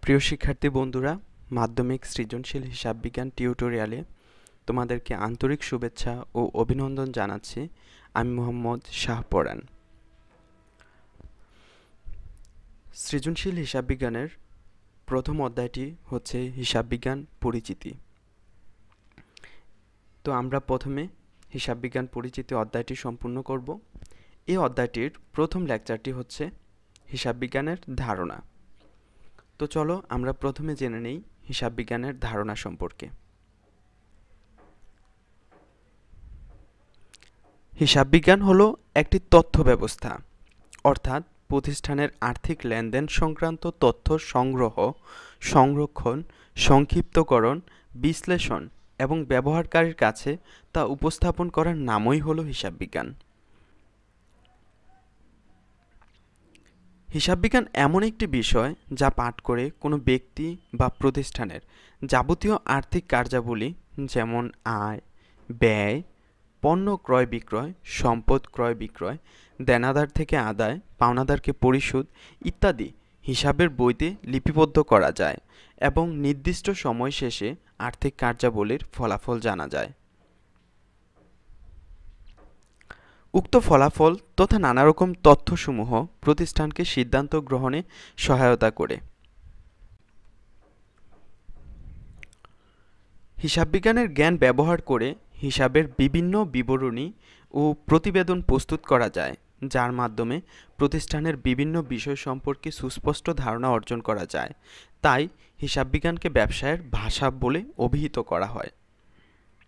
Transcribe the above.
প্রিয় শিক্ষার্থী বন্ধুরা, মাধ্যমিক সৃজনশীল হিসাব বিজ্ঞান টিউটোরিয়ালে তোমাদেরকে আন্তরিক শুভেচ্ছা ও অভিনন্দন জানাচ্ছি। আমি মোহাম্মদ শাহপরান। সৃজনশীল হিসাব বিজ্ঞানের প্রথম অধ্যায়টি হচ্ছে হিসাব বিজ্ঞান পরিচিতি। তো আমরা প্রথমে হিসাব বিজ্ঞান পরিচিতি অধ্যায়টি সম্পূর্ণ করব। এই অধ্যায়টির প্রথম লেকচারটি হচ্ছে হিসাব বিজ্ঞানের ধারণা। তো চলো আমরা প্রথমে জেনে নেই হিসাব বিজ্ঞানের ধারণা সম্পর্কে। হিসাব বিজ্ঞান হলো একটি তথ্য ব্যবস্থা, অর্থাৎ প্রতিষ্ঠানের আর্থিক লেনদেন সংক্রান্ত তথ্য সংগ্রহ, সংরক্ষণ, সংক্ষিপ্তকরণ, বিশ্লেষণ এবং ব্যবহারকারীর কাছে তা উপস্থাপন করার নামই হলো হিসাব বিজ্ঞান। হিসাব বিজ্ঞান এমন একটি বিষয় যা পাঠ করে কোনো ব্যক্তি বা প্রতিষ্ঠানের যাবতীয় আর্থিক কার্যাবলী যেমন আয়, ব্যয়, পণ্য ক্রয় বিক্রয়, সম্পদ ক্রয় বিক্রয়, দেনাদার থেকে আদায়, পাওনাদারকে পরিশোধ ইত্যাদি হিসাবের বইতে লিপিবদ্ধ করা যায় এবং নির্দিষ্ট সময় শেষে আর্থিক কার্যাবলীর ফলাফল জানা যায়। উক্ত ফলাফল তথা নানা রকম তথ্যসমূহ প্রতিষ্ঠানকে সিদ্ধান্ত গ্রহণে সহায়তা করে। হিসাব বিজ্ঞানের জ্ঞান ব্যবহার করে হিসাবের বিভিন্ন বিবরণী ও প্রতিবেদন প্রস্তুত করা যায়, যার মাধ্যমে প্রতিষ্ঠানের বিভিন্ন বিষয় সম্পর্কে সুস্পষ্ট ধারণা অর্জন করা যায়। তাই হিসাব বিজ্ঞানকে ব্যবসায়ের ভাষা বলে অভিহিত করা হয়।